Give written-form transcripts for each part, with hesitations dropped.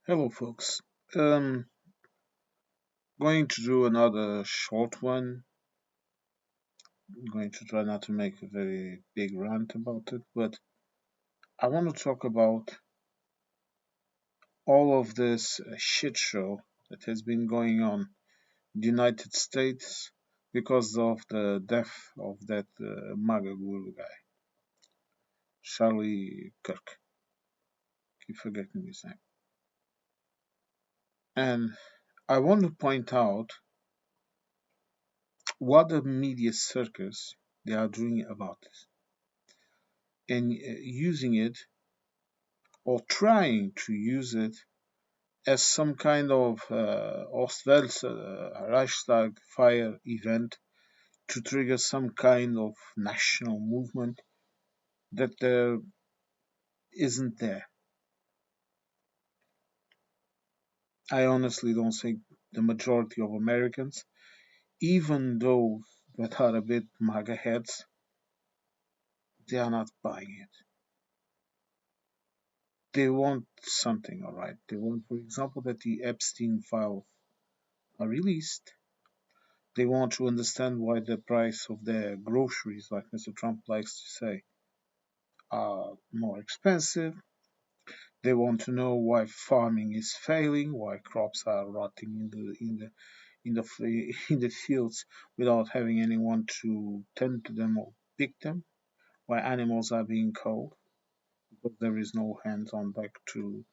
Hello, folks. Um, going to do another short one. I'm going to try not to make a very big rant about it, but I want to talk about all of this shit show that has been going on in the United States because of the death of that MAGA guru guy, Charlie Kirk. Keep forgetting his name. And I want to point out what the media circus they are doing about this and using it or trying to use it as some kind of Ostwärts Reichstag fire event to trigger some kind of national movement that there isn't there. I honestly don't think the majority of Americans, even those that are a bit MAGA heads, they are not buying it. They want something, all right. They want, for example, that the Epstein files are released. They want to understand why the price of their groceries, like Mr. Trump likes to say, are more expensive. They want to know why farming is failing, why crops are rotting in the fields without having anyone to tend to them or pick them, why animals are being killed because there is no hands on deck to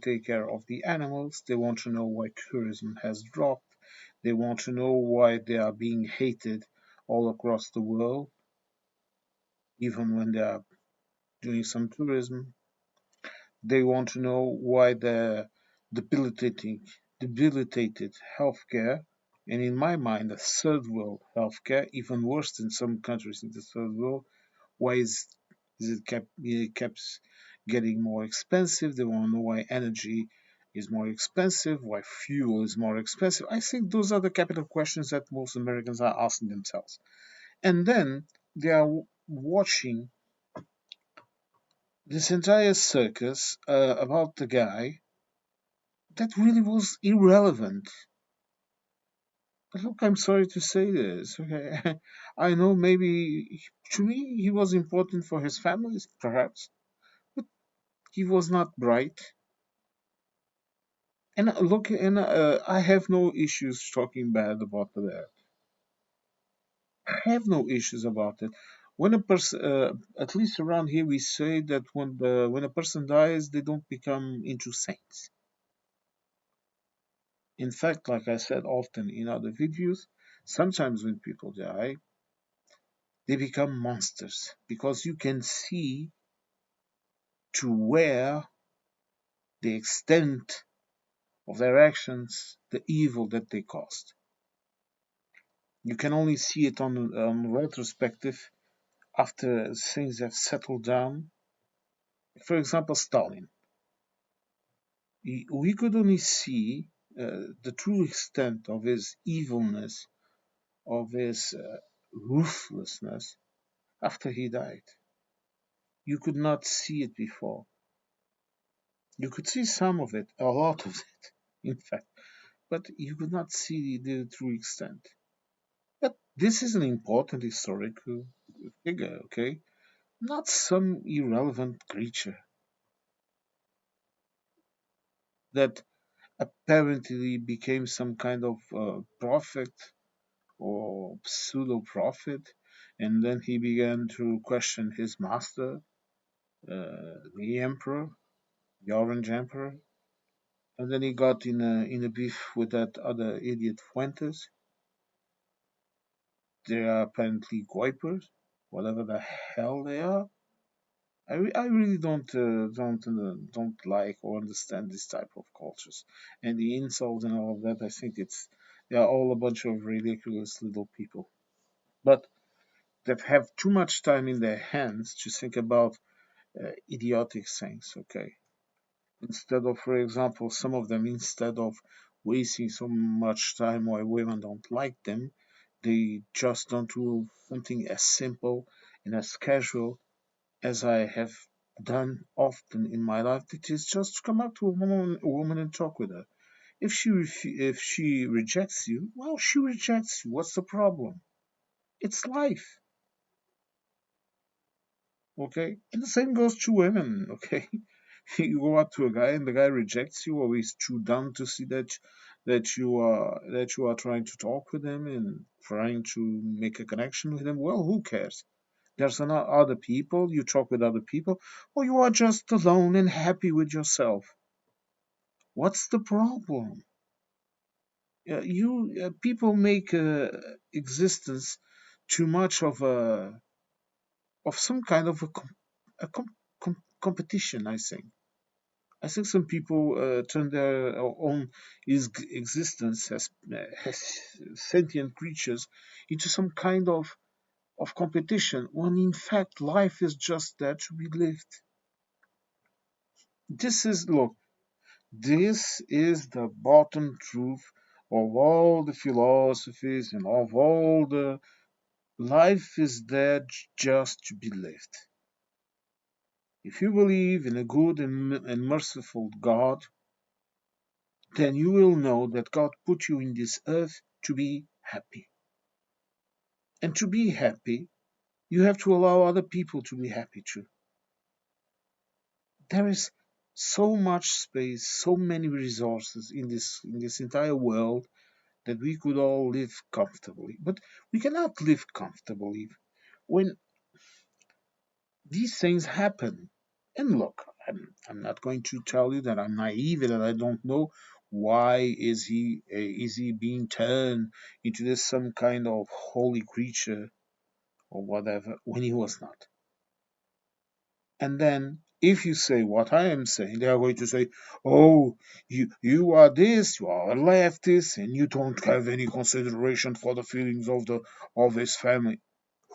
take care of the animals. They want to know why tourism has dropped. They want to know why they are being hated all across the world, even when they are doing some tourism. They want to know why the debilitating, debilitated healthcare, and in my mind, a third world healthcare, even worse than some countries in the third world. Why it kept getting more expensive? They want to know why energy is more expensive, why fuel is more expensive. I think those are the capital questions that most Americans are asking themselves. And then they are watching this entire circus about the guy that really was irrelevant. But look, I'm sorry to say this. Okay, I know maybe to me he was important for his families, perhaps, but he was not bright. And look, and I have no issues talking bad about that. I have no issues about it. When a person, at least around here, we say that when a person dies, they don't become into saints. In fact, like I said often in other videos, sometimes when people die, they become monsters because you can see to where the extent of their actions, the evil that they caused. You can only see it on retrospective after things have settled down. For example, Stalin. We could only see the true extent of his evilness, of his ruthlessness after he died. You could not see it before. You could see some of it, a lot of it, in fact, but you could not see the true extent. But this is an important historical figure, okay? Not some irrelevant creature that apparently became some kind of prophet or pseudo prophet, and then he began to question his master, the emperor, the Orange Emperor, and then he got in a beef with that other idiot Fuentes. They are apparently Goipers, whatever the hell they are. I really don't like or understand this type of cultures and the insults and all of that. I think they are all a bunch of ridiculous little people, but that have too much time in their hands to think about idiotic things. Okay, instead of, for example, some of them, instead of wasting so much time why women don't like them, they just don't do something as simple and as casual as I have done often in my life, it is just to come up to a woman and talk with her. If she rejects you, well, she rejects you. What's the problem? It's life, okay? And the same goes to women, okay? You go up to a guy and the guy rejects you, or he's too dumb to see that you are trying to talk with him and trying to make a connection with him. Well, who cares? There's other people. You talk with other people, or you are just alone and happy with yourself. What's the problem? You people make existence too much of some kind of competition. I think some people turn their own existence as sentient creatures into some kind of competition, when in fact life is just there to be lived. Look, this is the bottom truth of all the philosophies and of all the life is there just to be lived. If you believe in a good and merciful God, then you will know that God put you in this earth to be happy. And to be happy, you have to allow other people to be happy too. There is so much space, so many resources in this entire world that we could all live comfortably. But we cannot live comfortably when these things happen. And look, I'm not going to tell you that I'm naive and that I don't know why is he being turned into this some kind of holy creature or whatever when he was not. And then if you say what I am saying, they are going to say, "Oh, you are this, you are a leftist, and you don't have any consideration for the feelings of his family."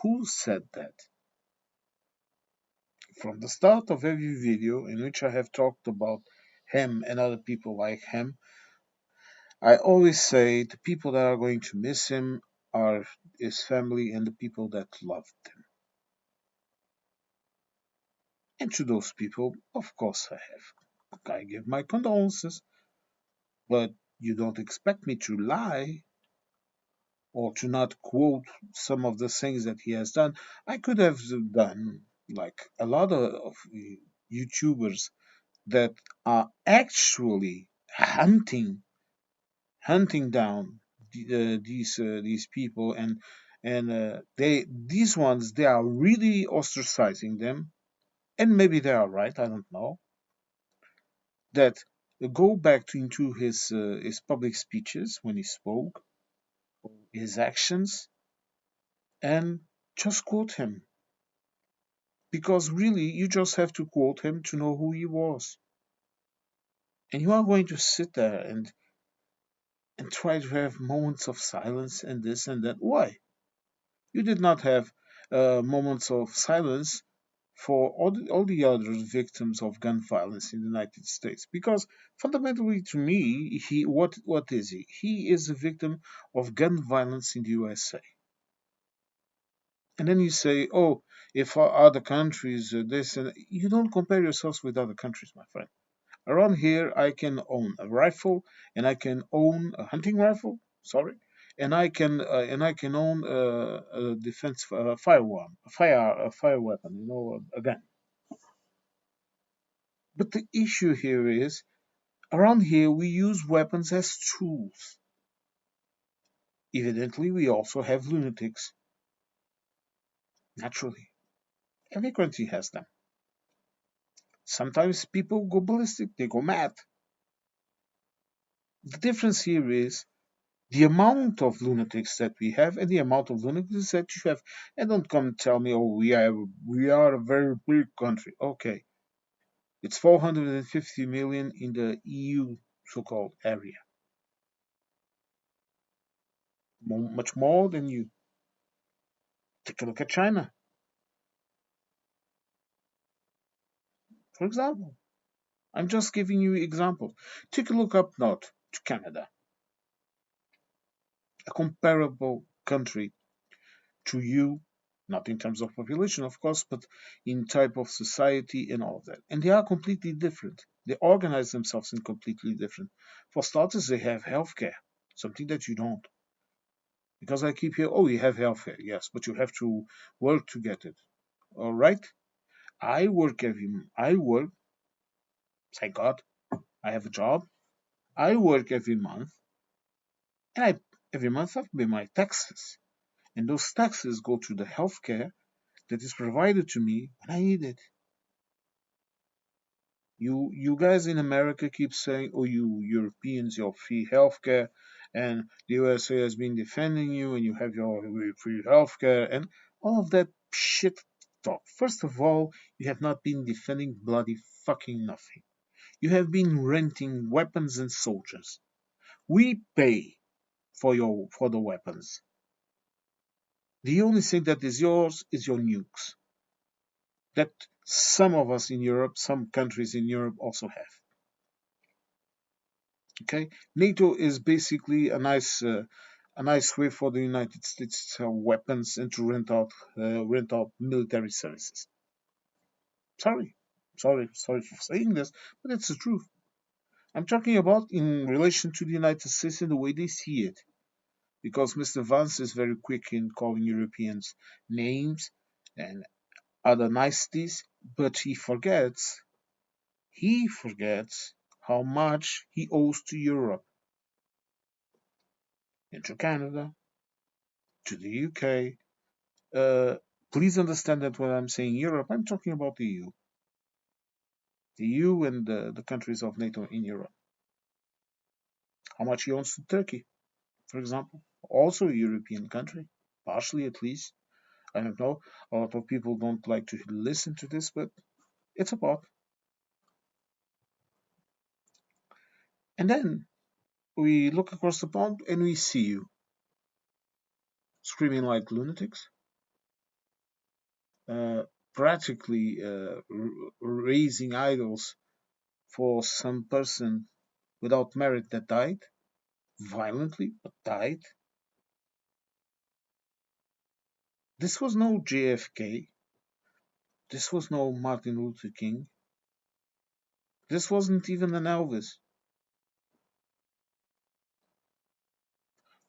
Who said that? From the start of every video in which I have talked about him and other people like him, I always say the people that are going to miss him are his family and the people that loved him. And to those people, of course, I give my condolences, but you don't expect me to lie or to not quote some of the things that he has done. I could have done like a lot of YouTubers that are actually hunting down these people, and these ones, they are really ostracizing them, and maybe they are right, I don't know, that go back into his public speeches when he spoke, his actions, and just quote him, because really you just have to quote him to know who he was. And you are going to sit there and try to have moments of silence and this and that. Why? You did not have moments of silence for all the other victims of gun violence in the United States, because fundamentally, to me, what is he? He is a victim of gun violence in the USA. And then you say, oh, if other countries this, and you don't compare yourselves with other countries, my friend. Around here, I can own a rifle, and I can own a hunting rifle. Sorry, and I can own a defense firearm, a fire weapon. A gun. But the issue here is, around here we use weapons as tools. Evidently, we also have lunatics. Naturally, every country has them. Sometimes people go ballistic; they go mad. The difference here is the amount of lunatics that we have and the amount of lunatics that you have. And don't come and tell me, oh, we are a very big country. Okay, it's 450 million in the EU so-called area, much more than you. Take a look at China, for example. I'm just giving you examples. Take a look up north to Canada, a comparable country to you Not in terms of population, of course, but in type of society and all of that. And they are completely different. They organize themselves in completely different. For starters, they have healthcare, something that you don't. Because I keep hearing, oh, you have healthcare, yes, but you have to work to get it. All right, I work. Thank God, I have a job. I work every month, and every month I pay my taxes, and those taxes go to the healthcare that is provided to me when I need it. You guys in America keep saying, "Oh, you Europeans, your free healthcare," and the USA has been defending you, and you have your free healthcare, and all of that shit talk. First of all, you have not been defending bloody fucking nothing. You have been renting weapons and soldiers. We pay for the weapons. The only thing that is yours is your nukes. That some of us in Europe, some countries in Europe also have. Okay, NATO is basically a nice way for the United States to have weapons and to rent out military services. Sorry, sorry for saying this, but it's the truth. I'm talking about in relation to the United States and the way they see it, because Mr. Vance is very quick in calling Europeans names and other niceties, but he forgets how much he owes to Europe and to Canada, to the UK. Uh, Please understand that when I'm saying Europe, I'm talking about the EU and the countries of NATO in Europe. How much he owns to Turkey, for example, also a European country, partially at least. I don't know. A lot of people don't like to listen to this, but it's about. And then we look across the pond and we see you screaming like lunatics, uh, practically raising idols for some person without merit that died violently, but died. This was no JFK. This was no Martin Luther King. This wasn't even an Elvis.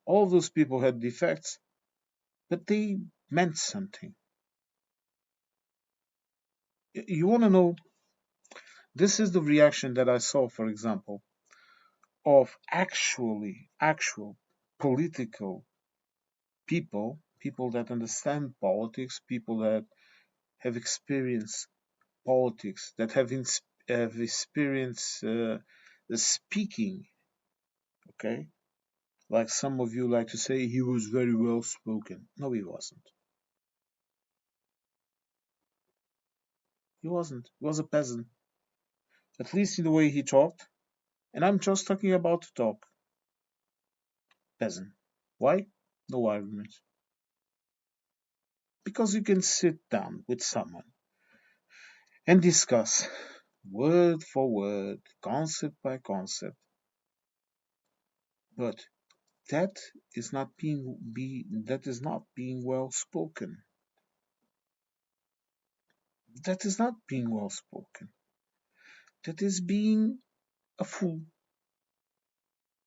All those people had defects, but they meant something. You want to know? This is the reaction that I saw, for example, of actual political people that understand politics, people that have experienced politics, that have experienced speaking. Okay, like some of you like to say, he was very well spoken. No, he wasn't. He wasn't. He was a peasant, at least in the way he talked. And I'm just talking about talk. Peasant. Why? No argument. Because you can sit down with someone and discuss word for word, concept by concept. But that that is not being well spoken. That is not being well spoken. That is being a fool.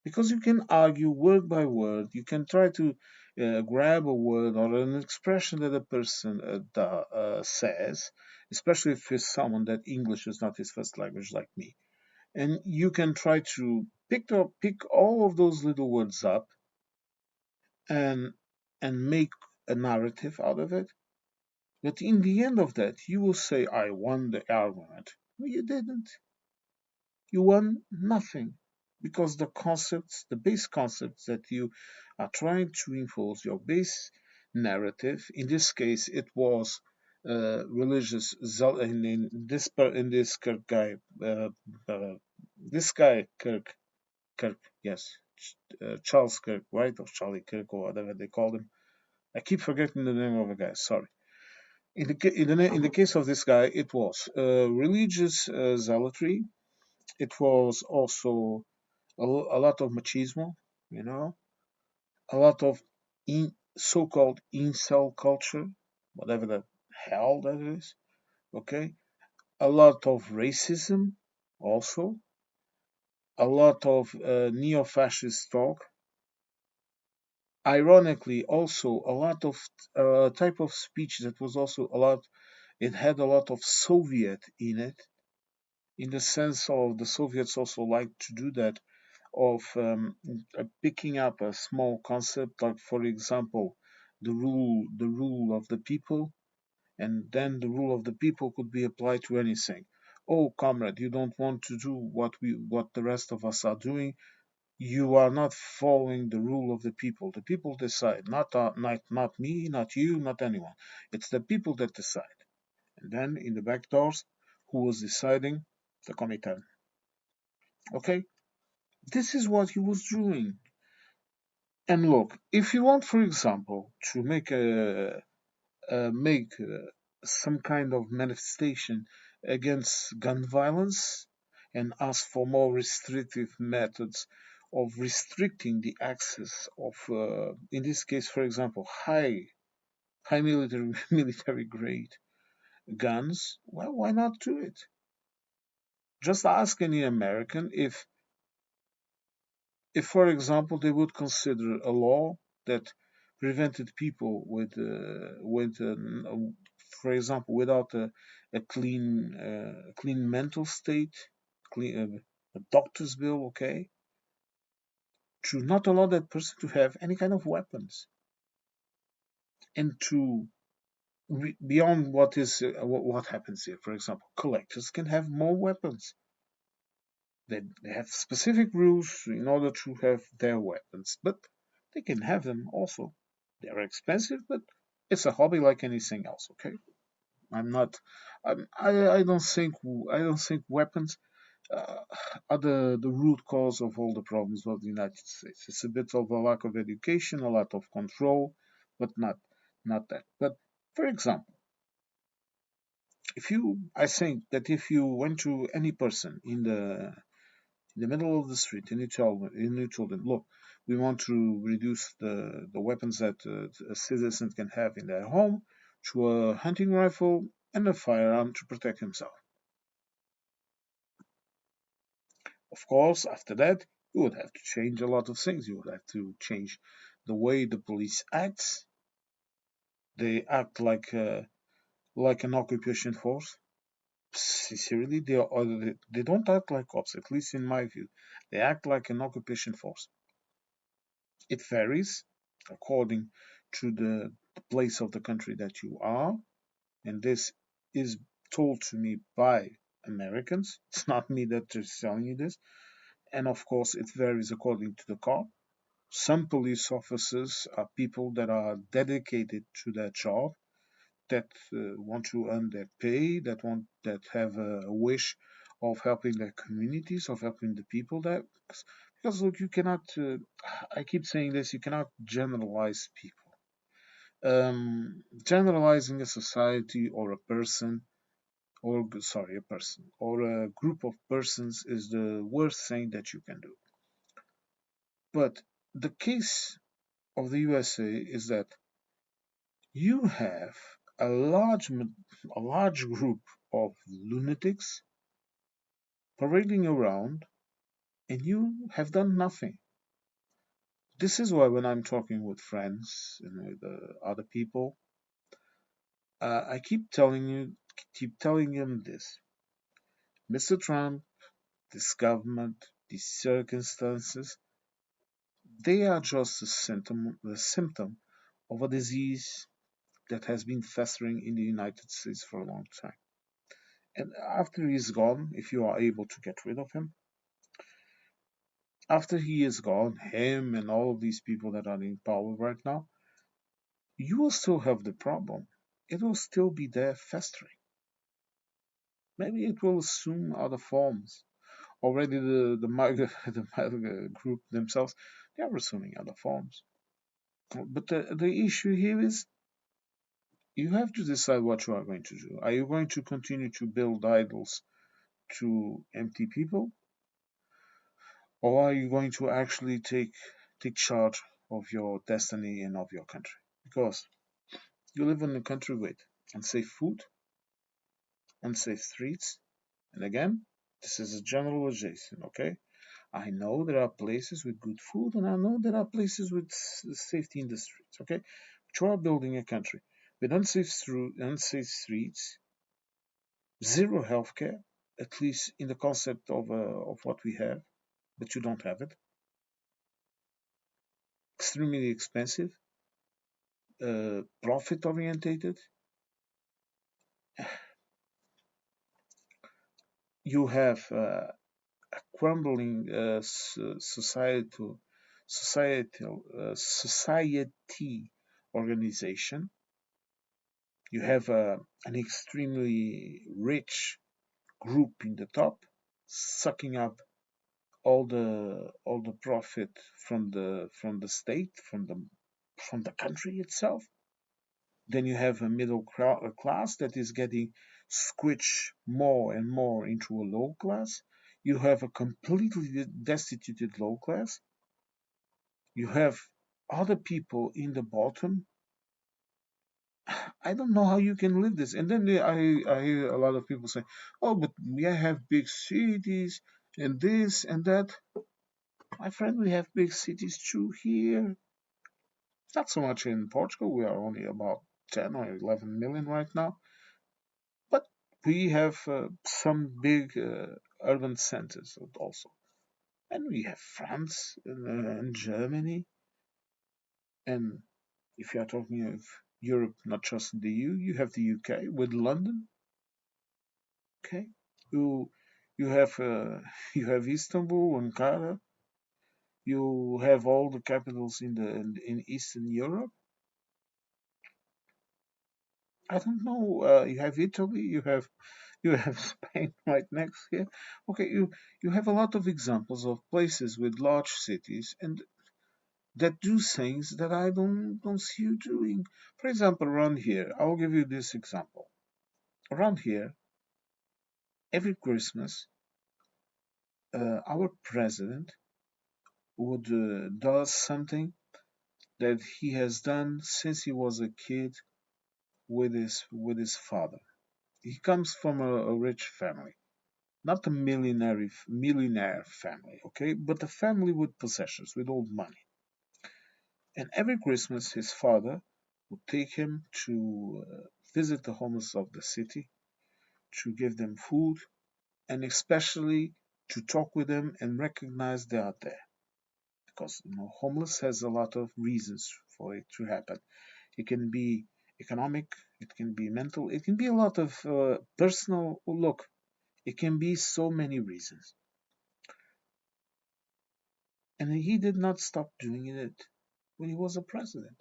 Because you can argue word by word, you can try to grab a word or an expression that a person says, especially if it's someone that English is not his first language like me, and you can try to pick all of those little words up and make a narrative out of it. But in the end of that, you will say, "I won the argument." No, you didn't. You won nothing, because the base concepts that you are trying to enforce, your base narrative, in this case, it was religious. In this Kirk guy, uh, this guy Kirk, yes, Charles Kirk, right, or Charlie Kirk, or whatever they called him. I keep forgetting the name of the guy. Sorry. In the case of this guy, it was religious zealotry. It was also a lot of machismo, you know, a lot of so-called incel culture. whatever the hell that is. Okay, a lot of racism, also a lot of neo-fascist talk. Ironically, also a lot of type of speech that was also a lot. It had a lot of Soviet in it, in the sense of the Soviets also like to do that, of picking up a small concept, like for example, the rule of the people, and then the rule of the people could be applied to anything. Oh, comrade, you don't want to do what the rest of us are doing. You are not following the rule of the people. The people decide, not me, not you, not anyone. It's the people that decide. And then in the back doors, who was deciding? The Comintern. Okay, this is what he was doing. And look, if you want, for example, to make some kind of manifestation against gun violence and ask for more restrictive methods of restricting the access of, in this case, for example, high military grade guns, well, why not do it? Just ask any American if, for example, they would consider a law that prevented people for example, without a clean mental state, clean a doctor's bill, okay, to not allow that person to have any kind of weapons, and to beyond what happens here. For example, collectors can have more weapons. They have specific rules in order to have their weapons, but they can have them also. They are expensive, but it's a hobby like anything else. Okay, I'm not. I don't think weapons uh, are the root cause of all the problems of the United States. It's a bit of a lack of education, a lot of control, but not that. But for example, I think that if you went to any person in the middle of the street and you told them, look, we want to reduce the weapons that a citizen can have in their home to a hunting rifle and a firearm to protect himself. Of course, after that, you would have to change a lot of things. You would have to change the way the police acts. They act like an occupation force. Sincerely, they don't act like cops, at least in my view. They act like an occupation force. It varies according to the place of the country that you are, and this is told to me by Americans. It's not me that is telling you this. And of course, it varies according to the cop. Some police officers are people that are dedicated to their job, that want to earn their pay, that have a wish of helping their communities, of helping the people there. Because look, you cannot. I keep saying this. You cannot generalize people. Generalizing a society or a person, or sorry, a person or a group of persons is the worst thing that you can do. But the case of the USA is that you have a large group of lunatics parading around, and you have done nothing. This is why when I'm talking with friends and with other people, I keep telling them this: Mr. Trump, this government, these circumstances, they are just a symptom of a disease that has been festering in the United States for a long time. And after he's gone, if you are able to get rid of him, after he is gone, him and all of these people that are in power right now, you will still have the problem. It will still be there festering. Maybe it will assume other forms. Already the MAGA, the MAGA group themselves, they are assuming other forms. But the issue here is you have to decide what you are going to do. Are you going to continue to build idols to empty people, or are you going to actually take charge of your destiny and of your country? Because You live in a country with unsafe food, unsafe streets, and again, this is a generalization, okay? I know there are places with good food, and I know there are places with safety in the streets, okay? But you are building a country with unsafe streets, zero healthcare, at least in the concept of what we have, but you don't have it. Extremely expensive, profit orientated. You have a crumbling society organization. You have an extremely rich group in the top, sucking up all the profit from the state, from the country itself. Then you have a class that is getting squished more and more into a low class. You have a completely destituted low class. You have other people in the bottom. I don't know how you can live this. And then I hear a lot of people say, "Oh, but we have big cities and this and that." My friend, we have big cities too here. Not so much in Portugal. We are only about 10 or 11 million right now. But we have some big urban centers also. And we have France and Germany. And if you are talking of Europe, not just the EU, you have the UK with London. Okay, you you have you have Istanbul, Ankara. You have all the capitals in Eastern Europe. I don't know. You have Italy. You have Spain right next here. Okay, you have a lot of examples of places with large cities and that do things that I don't see you doing. For example, around here, I'll give you this example. Around here, every Christmas, our president would does something that he has done since he was a kid with his father. He comes from a rich family, not a millionaire family, okay, but a family with possessions, with old money. And every Christmas, his father would take him to visit the homeless of the city, to give them food, and especially to talk with them and recognize they are there. Because homeless has a lot of reasons for it to happen. It can be economic, it can be mental, it can be a lot of personal. Look, it can be so many reasons. And he did not stop doing it when he was a president.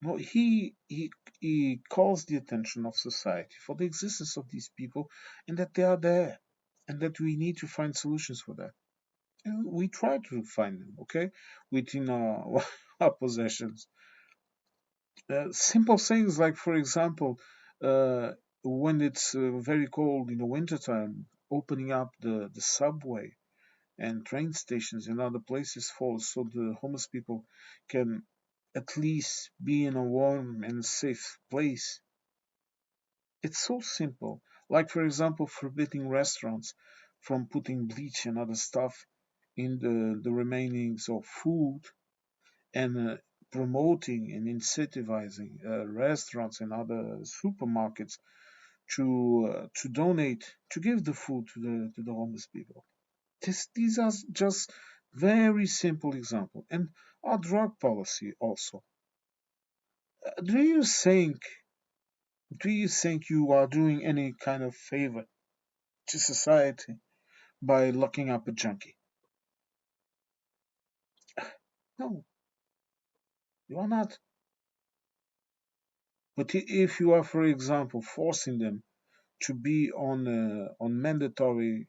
No, he calls the attention of society for the existence of these people and that they are there and that we need to find solutions for that. And we try to find them, okay, within our, our possessions. Simple things like, for example, uh, when it's very cold in the wintertime, opening up the subway and train stations in other places for so the homeless people can at least be in a warm and safe place. It's so simple. Like, for example, forbidding restaurants from putting bleach and other stuff in the remainings of food and promoting and incentivizing restaurants and other supermarkets to donate to give the food to the homeless people. These are just very simple examples. And our drug policy also. Do you think you are doing any kind of favor to society by locking up a junkie? No, you are not. But if you are, for example, forcing them to be on mandatory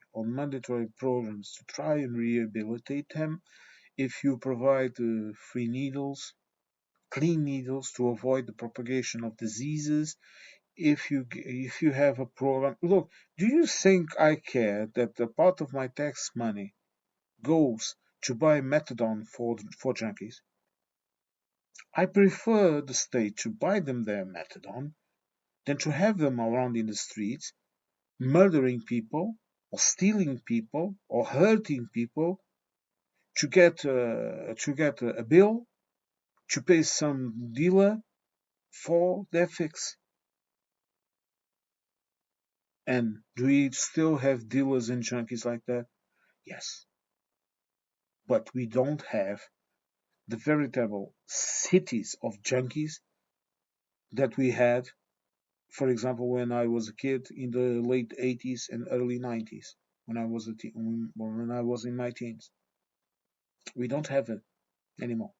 programs to try and rehabilitate them, if you provide free needles, clean needles to avoid the propagation of diseases, if you have a program. Look, do you think I care that a part of my tax money goes to buy methadone for junkies? I prefer the state to buy them their methadone than to have them around in the streets murdering people or stealing people or hurting people to get a bill to pay some dealer for their fix. And do we still have dealers and junkies like that? Yes, but we don't have the veritable cities of junkies that we had, for example, when I was a kid in the late 80s and early 90s, when I was when I was in my teens. We don't have it anymore.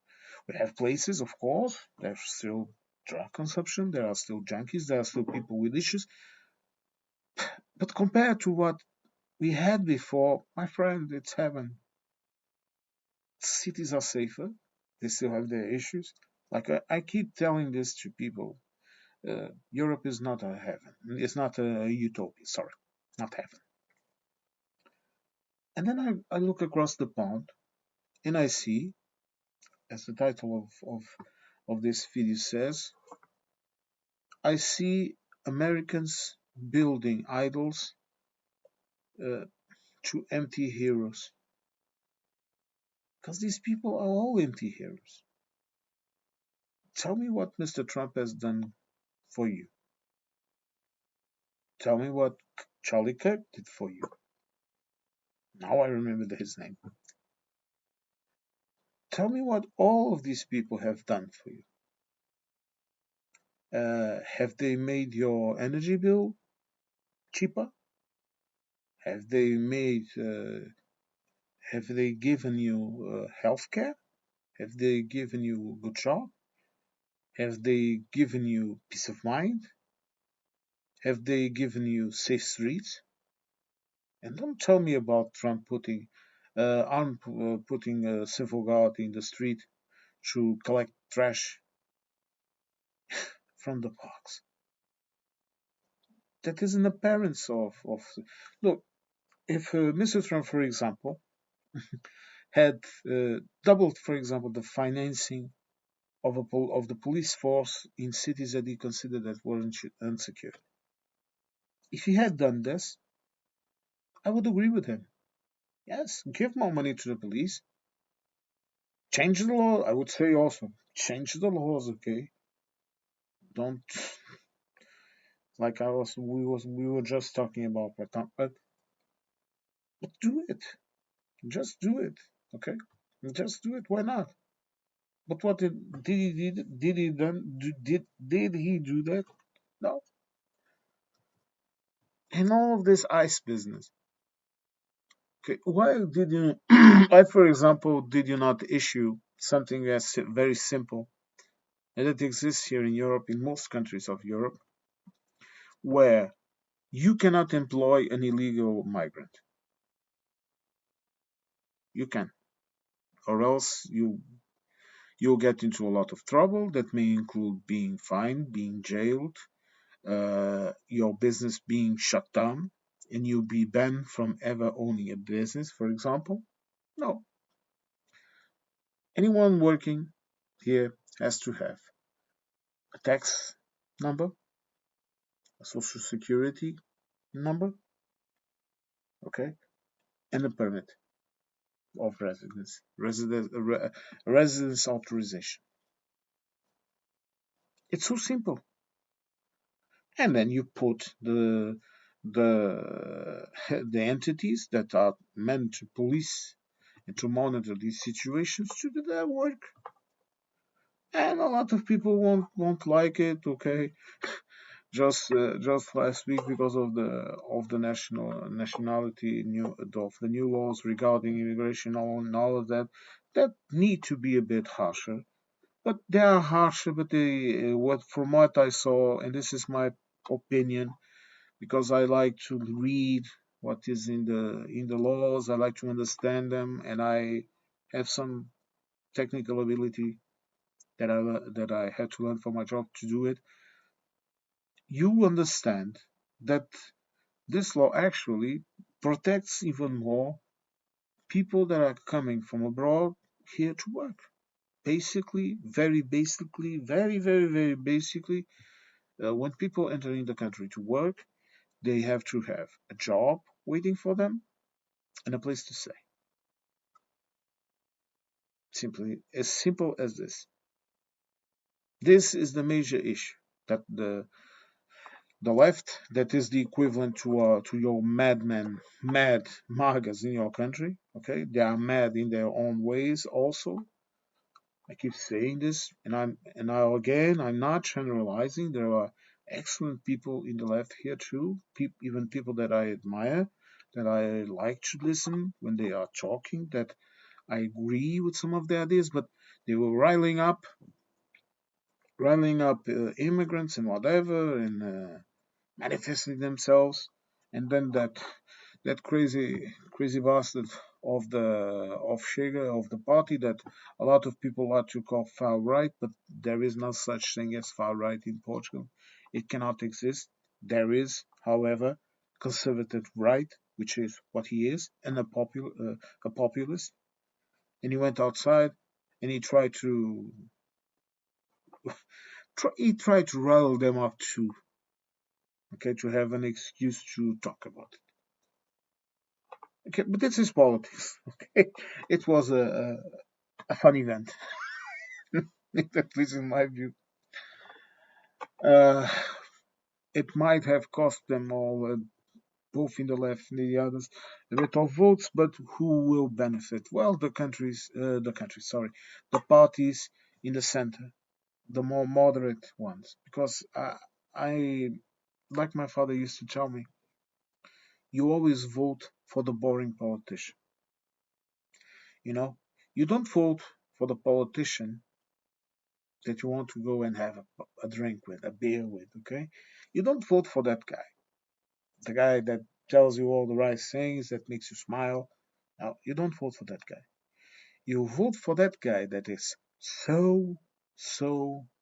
We have places, of course. There's still drug consumption. There are still junkies. There are still people with issues. But compared to what we had before, my friend, it's heaven. Cities are safer. They still have their issues. Like I keep telling this to people. Europe is not a heaven. It's not a utopia. Sorry, not heaven. And then I look across the pond and I see, as the title of this video says, I see Americans building idols uh, to empty heroes. Because these people are all empty heroes. Tell me what Mr. Trump has done for you. Tell me what Charlie Kirk did for you. Now I remember his name. Tell me what all of these people have done for you. Have they made your energy bill cheaper? Have they made? Have they given you health care? Have they given you a good job? Have they given you peace of mind? Have they given you safe streets? And don't tell me about Trump putting a civil guard in the street to collect trash from the parks. That is an appearance of. Look, if Mr. Trump, for example, had doubled, for example, the financing of the police force in cities that he considered that were unsecure, if he had done this, I would agree with him. Yes, give more money to the police. Change the law. I would say also change the laws. Okay, don't like I was. We were just talking about, but do it. Just do it. Okay, just do it. Why not? But what did he done? Did he do that? No. And all of this ice business. Okay, why did you? Why, for example, did you not issue something that's very simple and it exists here in Europe, in most countries of Europe, where you cannot employ an illegal migrant. You can, or else you'll get into a lot of trouble. That may include being fined, being jailed, your business being shut down, and you'll be banned from ever owning a business, for example. No, anyone working here has to have a tax number, a social security number, okay, and a permit of residence authorization. It's so simple. And then you put the the entities that are meant to police and to monitor these situations to do their work. And a lot of people won't like it. Okay, just last week because of the nationality of the new laws regarding immigration and all of that that need to be a bit harsher. But they are harsher. But they what from what I saw, and this is my opinion, because I like to read what is in the laws. I like to understand them, and I have some technical ability that I had to learn for my job to do it. You understand that this law actually protects even more people that are coming from abroad here to work. basically, very basically, very, very, very basically, when people enter in the country to work, they have to have a job waiting for them and a place to stay. Simply, as simple as this. This is the major issue that the left, that is the equivalent to your mad magas in your country. Okay, they are mad in their own ways. Also, I keep saying this, and now again, I'm not generalizing. There are excellent people in the left here too. Even people that I admire, that I like to listen when they are talking. That I agree with some of their ideas, but they were riling up immigrants and whatever, and manifesting themselves, and then that crazy bastard of Chega of the party that a lot of people like to call far right, but there is no such thing as far right in Portugal. It cannot exist. There is, however, conservative right, which is what he is, and a populist. And he went outside and he tried to rile them up too, okay, to have an excuse to talk about it. Okay, but this is politics. Okay, it was a fun event, at least in my view. Uh, it might have cost them all, both in the left and the others, a bit of votes, but who will benefit? Well, sorry, the parties in the center, the more moderate ones, because I, like my father used to tell me, you always vote for the boring politician. You know, you don't vote for the politician that you want to go and have a drink with, a beer with, okay? You don't vote for that guy, the guy that tells you all the right things, that makes you smile. Now, you don't vote for that guy. You vote for that guy that is so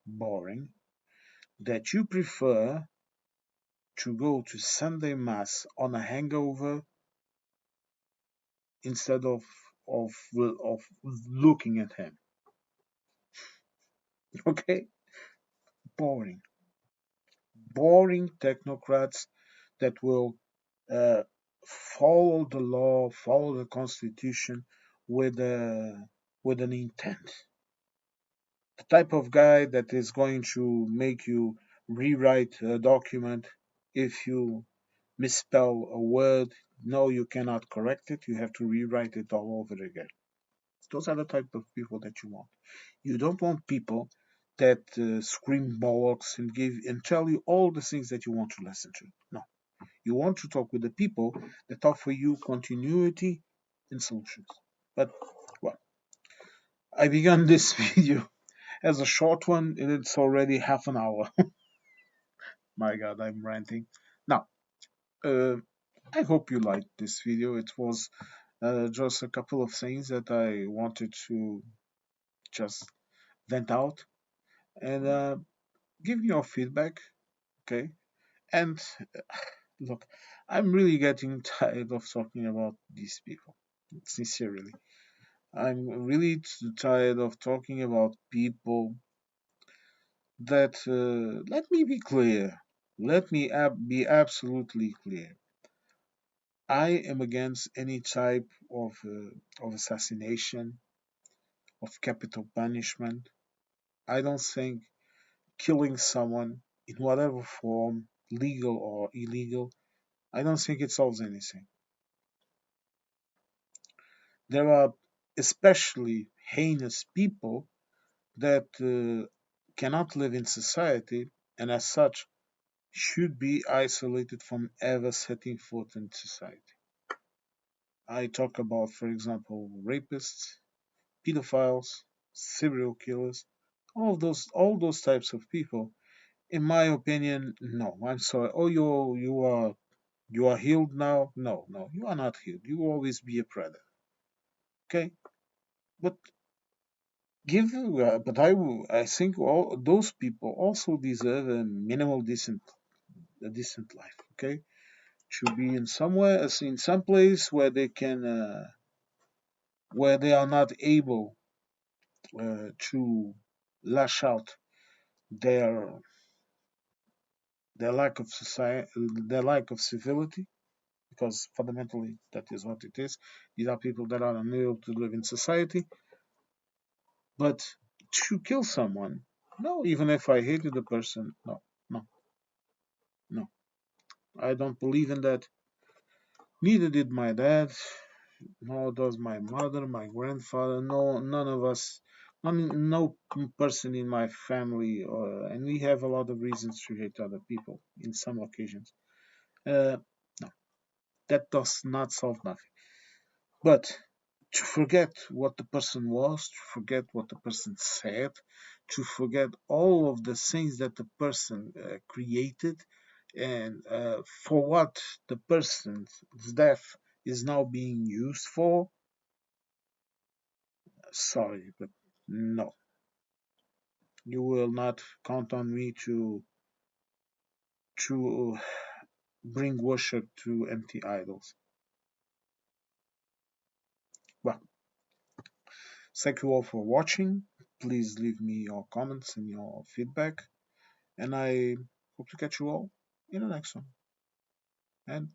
boring that you prefer to go to Sunday Mass on a hangover instead of looking at him. Okay? Boring. Boring technocrats that will uh, follow the law, follow the constitution with with an intent. The type of guy that is going to make you rewrite a document if you misspell a word. No, you cannot correct it. You have to rewrite it all over again. Those are the type of people that you want. You don't want people that scream bollocks and give and tell you all the things that you want to listen to. No, you want to talk with the people that offer you continuity and solutions. But, well, I began this video as a short one and it's already half an hour. My god, I'm ranting. Now, uh, I hope you liked this video. It was just a couple of things that I wanted to just vent out and give me your feedback, okay? And look, I'm really getting tired of talking about these people, sincerely. I'm really tired of talking about people that, let me be clear. Let me be absolutely clear. I am against any type of assassination, of capital punishment. I don't think killing someone in whatever form, legal or illegal, I don't think it solves anything. There are especially heinous people that cannot live in society and as such should be isolated from ever setting foot in society. I talk about, for example, rapists, pedophiles, serial killers, all those types of people. In my opinion, no. I'm sorry. Oh, you are healed now? No, no, you are not healed. You will always be a predator. Okay, but I think all those people also deserve a minimal decent life. Okay, should be in somewhere, in some place where they can, where they are not able to lash out their their lack of society, their lack of civility, because fundamentally that is what it is. These are people that are unable to live in society. But to kill someone, no, even if I hated the person, no, no, no. I don't believe in that. Neither did my dad, nor does my mother, my grandfather, no, none of us, no person in my family, and we have a lot of reasons to hate other people in some occasions. No, that does not solve nothing. But to forget what the person was, to forget what the person said, to forget all of the things that the person created, and for what the person's death is now being used for, sorry, but no. You will not count on me to bring worship to empty idols. Well, thank you all for watching. Please leave me your comments and your feedback. And I hope to catch you all in the next one. And